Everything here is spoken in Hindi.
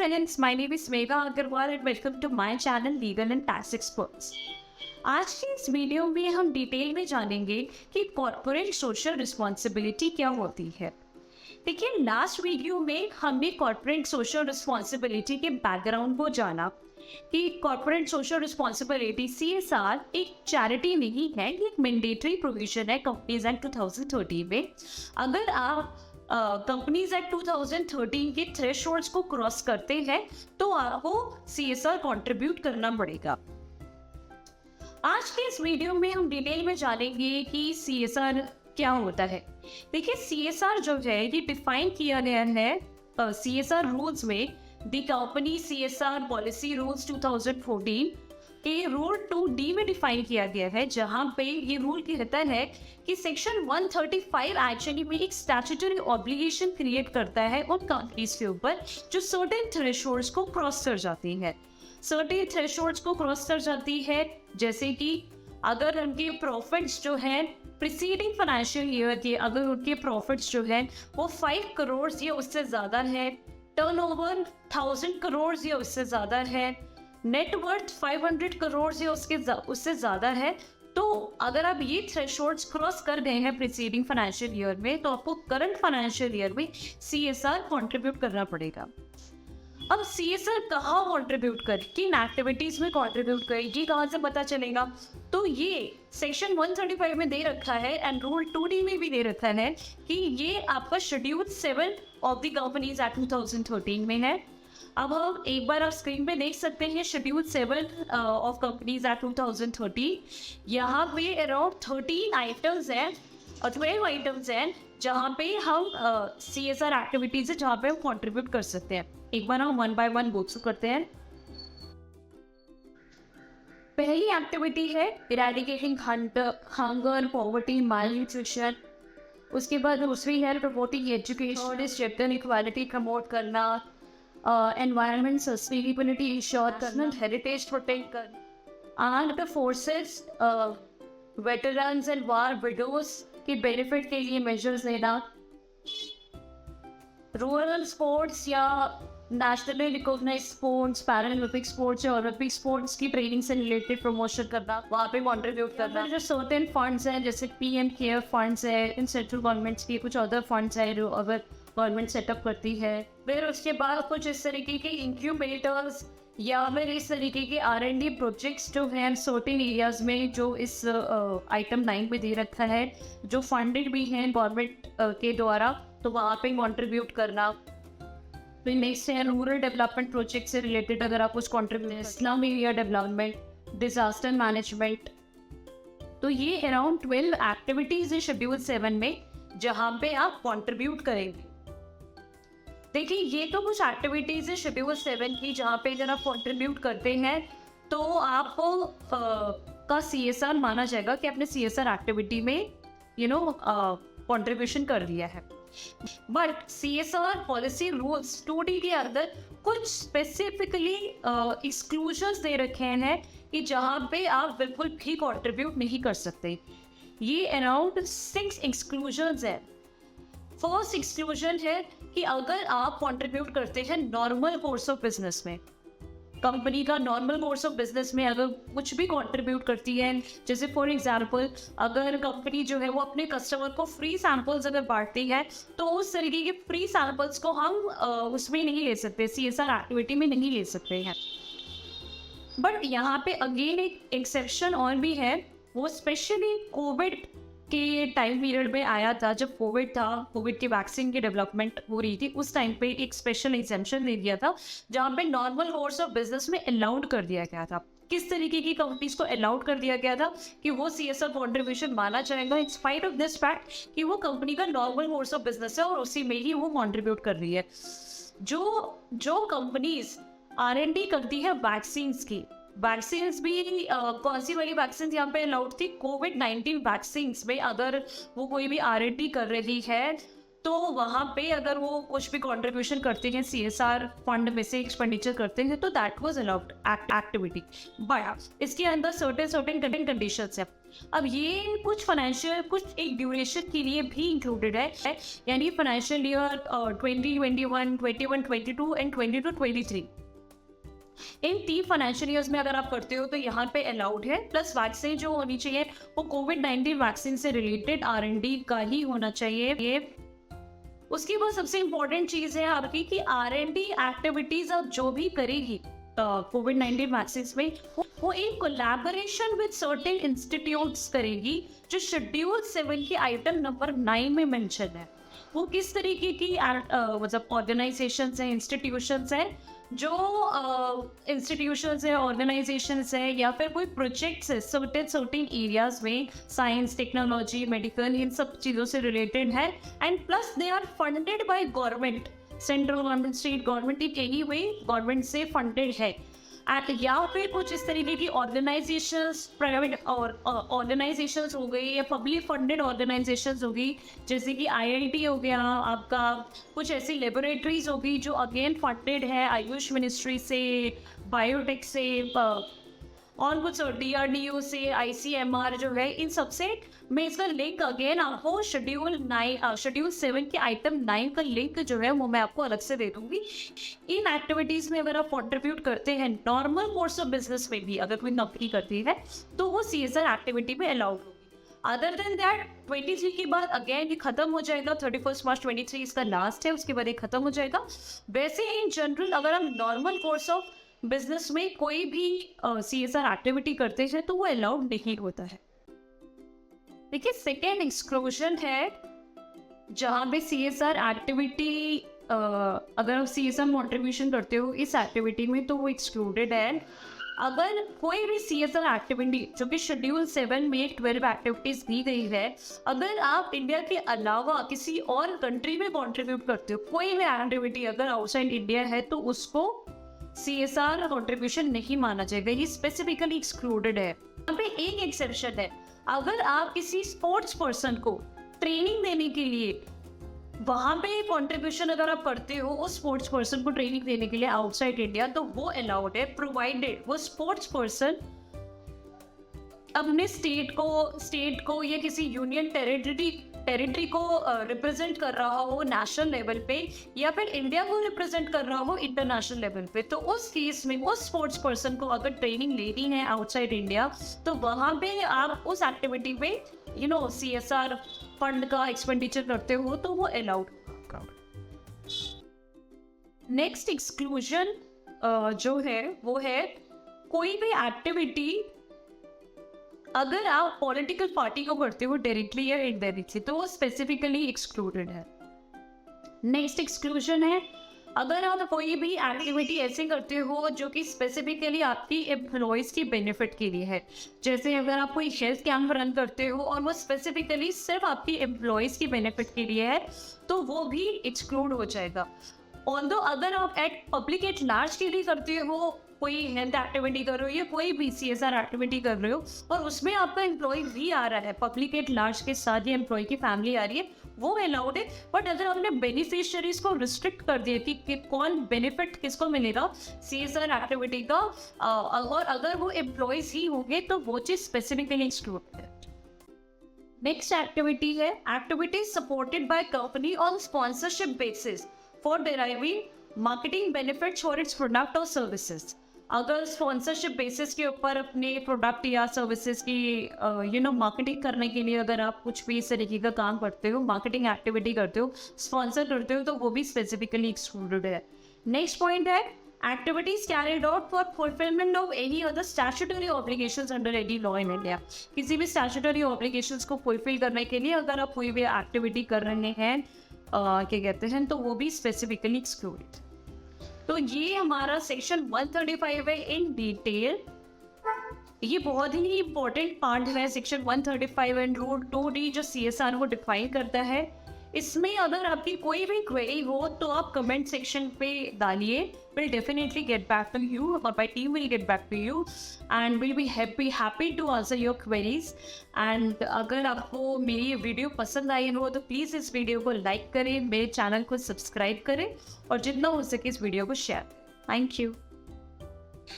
friends, my name is Megha Agarwal and welcome to my channel Legal and Tax Experts. आज की इस वीडियो में हम डिटेल में जानेंगे कि कॉर्पोरेट सोशल रिस्पॉन्सिबिलिटी क्या होती है। देखिए, लास्ट वीडियो में हमने कॉर्पोरेट सोशल रिस्पॉन्सिबिलिटी के बैकग्राउंड को जाना कि कॉर्पोरेट सोशल रिस्पॉन्सिबिलिटी CSR एक चैरिटी नहीं है, ये एक मैंडेटरी प्रोविजन है कंपनीज एक्ट 2013 में। अगर आप कंपनीज एक्ट 2013 के थ्रेशोल्ड्स को क्रॉस करते हैं तो आपको CSR कंट्रीब्यूट करना पड़ेगा। आज के इस वीडियो में हम डिटेल में जानेंगे कि CSR क्या होता है। देखिए, CSR जो है ये डिफाइन किया गया है CSR रूल्स में, the company CSR policy rules 2014 के रूल 2D में डिफाइन किया गया है, जहां पे ये रूल कहता है कि सेक्शन 135 एक्चुअली में एक स्टैट्यूटरी ऑब्लिगेशन क्रिएट करता है उन कंपनीज के ऊपर जो सर्टेन थ्रेशोल्ड्स को क्रॉस कर जाती है। सर्टेन थ्रेशोल्ड्स को क्रॉस कर जाती है, जैसे कि अगर उनके प्रॉफिट्स जो हैं प्रीसीडिंग फाइनेंशियल ईयर के, अगर उनके प्रॉफिट्स जो हैं वो 5 करोड़ या उससे ज़्यादा है, टर्नओवर 1000 करोड़ या उससे ज़्यादा है, नेटवर्थ 500 करोड़ या उससे ज़्यादा है, तो अगर आप ये थ्रेशोल्ड्स क्रॉस कर गए हैं प्रीसीडिंग फाइनेंशियल ईयर में तो आपको करंट फाइनेंशियल ईयर में CSR कंट्रीब्यूट करना पड़ेगा। अब CSR कहाँ कंट्रीब्यूट करे, किन एक्टिविटीज़ में कंट्रीब्यूट करेगी, कहाँ से पता चलेगा? तो ये सेक्शन 135 में दे रखा है एंड रूल 2D में भी दे रखा है कि ये आपका schedule 7 of the companies act 2013 में है। अब हम एक बार आप स्क्रीन पे देख सकते हैं शेड्यूल 7 ऑफ कंपनीज एक्ट 2013। यहाँ पे अराउंड 13 आइटम्स हैं और 12 आइटम्स हैं जहाँ पे हम CSR एक्टिविटीज़ है जहाँ पे हम कंट्रीब्यूट कर सकते हैं। एक बार हम 1 by 1 गो थ्रू करते हैं। पहली एक्टिविटी है इरेडिकेटिंग हंगर, पॉवर्टी, मालन्यूट्रिशन। उसके बाद दूसरी है promoting education, gender equality promote करना, एनवायरनमेंट सस्टेनेबिलिटी इंश्योर करना, हेरिटेज प्रोटेक्ट करना, armed forces, veterans and war widows के बेनिफिट के लिए मेजर्स लेना, रूरल स्पोर्ट्स या nationally recognise sports, Paralympic sports या ओलंपिक स्पोर्ट्स की ट्रेनिंग से रिलेटेड प्रमोशन करना, वहाँ पे कंट्रीब्यूट करना। जो सर्टेन फंड्स हैं जैसे PM केयर फंड्स है, इन सेंट्रल गवर्नमेंट्स की कुछ अदर फंड्स है जो अगर गवर्नमेंट सेटअप करती है। फिर उसके बाद कुछ इस तरीके के इंक्यूबेटर्स या फिर इस तरीके के R&D प्रोजेक्ट्स जो हैं सर्टेन एरियाज में, जो इस आइटम 9 में दे रखा है, जो फंडेड भी हैं गवर्नमेंट के द्वारा, तो वहाँ पे कंट्रीब्यूट करना। फिर नेक्स्ट है रूरल डेवलपमेंट प्रोजेक्ट से रिलेटेड अगर आप कुछ contribute, slum area development, disaster management. तो ये अराउंड 12 एक्टिविटीज़ है शेड्यूल 7 में जहाँ पे आप कंट्रीब्यूट करेंगे। देखिए, ये तो कुछ एक्टिविटीज़ है शेड्यूल 7 की जहाँ पे अगर आप कंट्रीब्यूट करते हैं तो आपको का CSR माना जाएगा कि आपने CSR एक्टिविटी में कंट्रीब्यूशन कर दिया है। But CSR policy rules 2D के अंदर कुछ स्पेसिफिकली एक्सक्लूजन्स दे रखे हैं कि जहाँ पे आप बिल्कुल भी कंट्रीब्यूट नहीं कर सकते। ये अराउंड 6 एक्सक्लूजन्स हैं। फर्स्ट एक्सक्लूजन है कि अगर आप कंट्रीब्यूट करते हैं नॉर्मल कोर्स ऑफ बिजनेस में, कंपनी का नॉर्मल कोर्स ऑफ बिजनेस में अगर कुछ भी कंट्रीब्यूट करती है, जैसे फॉर एग्जांपल अगर कंपनी जो है वो अपने कस्टमर को फ्री सैंपल्स अगर बांटती है तो उस तरीके के फ्री सैंपल्स को हम उसमें नहीं ले सकते, CSR एक्टिविटी में नहीं ले सकते हैं। बट यहाँ पे अगेन एक एक्सेप्शन और भी है, वो स्पेशली कोविड के टाइम पीरियड में आया था। जब कोविड था, कोविड की वैक्सीन की डेवलपमेंट हो रही थी, उस टाइम पे एक स्पेशल एग्जेम्पशन दे दिया था जहाँ पे नॉर्मल कोर्स ऑफ बिजनेस में अलाउड कर दिया गया था। किस तरीके की कंपनीज को अलाउड कर दिया गया था कि वो CSR कंट्रीब्यूशन माना जाएगा in spite of this fact कि वो कंपनी का नॉर्मल कोर्स ऑफ बिजनेस है और उसी में ही वो कंट्रीब्यूट कर रही है। जो कंपनीज R&D करती है वैक्सीन्स की, वैक्सीन्स भी कौन सी वाली वैक्सीन यहाँ पे अलाउड थी? COVID-19 वैक्सीन्स में अगर वो कोई भी R&D कर रही है तो वहाँ पे अगर वो कुछ भी कंट्रीब्यूशन करते हैं CSR फंड में से एक्सपेंडिचर करते हैं तो that was allowed activity. But इसके अंदर सर्टेन कंडीशंस है। अब ये कुछ फाइनेंशियल कुछ एक ड्यूरेशन के लिए भी इंक्लूडेड है, यानी financial year 2021, 21-22 and 22-23। In 3 financial years में अगर आप करते हो तो यहाँ पे अलाउड है। प्लस वैक्सीन जो होनी चाहिए वो कोविड-19 वैक्सीन से रिलेटेड R&D का ही होना चाहिए। ये उसकी बहुत सबसे इम्पोर्टेंट चीज़ है आपकी कि R&D एक्टिविटीज़ आप जो भी करेगी कोविड-19 वैक्सीन में वो in collaboration with certain institutes करेगी जो शेड्यूल 7 के आइटम नंबर 9 में मेंशन है। वो किस तरीके की मतलब ऑर्गेनाइजेशंस हैं, इंस्टीट्यूशंस हैं, जो इंस्टीट्यूशंस है, ऑर्गेनाइजेशंस है या फिर कोई प्रोजेक्ट्स है सर्टेन एरियाज में, साइंस, टेक्नोलॉजी, मेडिकल, इन सब चीज़ों से रिलेटेड है। And plus they are funded by government, central government, state government, in any way government से फंडेड है। एंड या फिर कुछ इस तरीके की ऑर्गेनाइजेशंस, प्राइवेट और ऑर्गेनाइजेशंस हो गई या पब्लिक फंडेड ऑर्गेनाइजेशंस हो गई, जैसे कि IIT हो गया आपका, कुछ ऐसी लेबोरेटरीज होगी जो अगेन फंडेड है आयुष मिनिस्ट्री से, बायोटेक से, और कुछ DRDO से, ICMR जो है, इन सबसे मैं इसका लिंक अगेन आपको शेड्यूल 7 के आइटम 9 का लिंक जो है वो मैं आपको अलग से दे दूंगी। इन एक्टिविटीज़ में अगर आप कॉन्ट्रीब्यूट करते हैं नॉर्मल कोर्स ऑफ बिजनेस में भी, अगर कोई नौकरी करती है तो वो CSR एक्टिविटी में अलाउड होगी। अदर देन दैट 23 के बाद अगेन ये खत्म हो जाएगा, 31 मार्च 23 इसका लास्ट है, उसके बाद ये खत्म हो जाएगा। वैसे इन जनरल अगर हम नॉर्मल कोर्स ऑफ बिजनेस में कोई भी CSR एक्टिविटी करते हैं तो वो अलाउड नहीं होता है। देखिए सेकेंड एक्सक्लूजन है जहाँ पे CSR एक्टिविटी अगर आप CSR कॉन्ट्रीब्यूशन करते हो इस एक्टिविटी में तो वो एक्सक्लूडेड है। अगर कोई भी CSR एक्टिविटी जो कि शेड्यूल 7 में 12 एक्टिविटीज दी गई है, अगर आप इंडिया के अलावा किसी और कंट्री में कॉन्ट्रीब्यूट करते हो, कोई भी एक्टिविटी अगर आउटसाइड इंडिया है तो उसको CSR कॉन्ट्रीब्यूशन नहीं माना जाएगा, ये स्पेसिफिकली एक्सक्लूडेड है। यहाँ पे एक एक्सेप्शन है, अगर आप किसी स्पोर्ट्स पर्सन को ट्रेनिंग देने के लिए वहाँ पे कॉन्ट्रीब्यूशन अगर आप करते हो उस स्पोर्ट्स पर्सन को ट्रेनिंग देने के लिए आउटसाइड इंडिया, तो वो अलाउड है, प्रोवाइडेड वो स्पोर्ट्स पर्सन अपने स्टेट को या किसी यूनियन टेरिटरी को रिप्रेजेंट कर रहा हो नेशनल लेवल पे, या फिर इंडिया को रिप्रेजेंट कर रहा हो इंटरनेशनल लेवल पे, तो उस केस में उस स्पोर्ट्स पर्सन को अगर ट्रेनिंग लेनी है आउटसाइड इंडिया तो वहाँ पे आप उस एक्टिविटी पे CSR फंड का एक्सपेंडिचर करते हो तो वो अलाउड। नेक्स्ट एक्सक्लूजन जो है वो है कोई भी एक्टिविटी अगर आप पॉलिटिकल पार्टी को करते हो डायरेक्टली या इनडायरेक्टली तो वो स्पेसिफिकली एक्सक्लूडेड है। नेक्स्ट एक्सक्लूजन है अगर आप कोई भी एक्टिविटी ऐसे करते हो जो कि स्पेसिफिकली आपकी एम्प्लॉयज़ की बेनिफिट के लिए है, जैसे अगर आप कोई हेल्थ कैंप रन करते हो और वो स्पेसिफिकली सिर्फ आपकी एम्प्लॉयज़ की बेनिफिट के लिए है तो वो भी एक्सक्लूड हो जाएगा। ऑल्दो अगर आप पब्लिक एट लार्ज के लिए करते हो, कोई हेल्थ एक्टिविटी कर रहे हो या कोई भी CSR एक्टिविटी कर रहे हो और उसमें आपका एम्प्लॉय भी आ रहा है, पब्लिक एट लार्ज के साथ ही एम्प्लॉय की फैमिली आ रही है, वो अलाउड है। बट अगर आपने बेनिफिशियरीज को रिस्ट्रिक्ट कर दिया कि कौन बेनिफिट किसको मिलेगा CSR एक्टिविटी का, और अगर वो एम्प्लॉयज ही होंगे तो वो चीज़ स्पेसिफिकली एक्सक्लूड है। नेक्स्ट एक्टिविटी है activity supported by company on sponsorship basis for deriving marketing benefits for its product और सर्विसेज। अगर स्पॉन्सरशिप बेसिस के ऊपर अपने प्रोडक्ट या सर्विसेज की मार्केटिंग करने के लिए अगर आप कुछ भी इस तरीके का काम करते हो, मार्केटिंग एक्टिविटी करते हो, स्पॉन्सर करते हो, तो वो भी स्पेसिफिकली एक्सक्लूडेड है। नेक्स्ट पॉइंट है activities carried out for fulfilment of any other statutory obligations under any law in India. किसी भी स्टैट्यूटरी ऑब्लिगेशंस को फुलफिल करने के लिए अगर आप कोई भी एक्टिविटी कर रहे हैं क्या कहते हैं तो वो भी स्पेसिफिकली एक्सक्लूडेड। तो ये हमारा सेक्शन 135 है इन डिटेल। ये बहुत ही इंपॉर्टेंट पार्ट है सेक्शन 135 एंड रूल 2D जो CSR को डिफाइन करता है। इसमें अगर आपकी कोई भी क्वेरी हो तो आप कमेंट सेक्शन पे डालिए, will definitely get back to you और my team will get back to you and will be happy to answer your queries. And अगर आपको मेरी ये वीडियो पसंद आई हो तो प्लीज़ इस वीडियो को लाइक करें, मेरे चैनल को सब्सक्राइब करें और जितना हो सके इस वीडियो को शेयर। Thank you.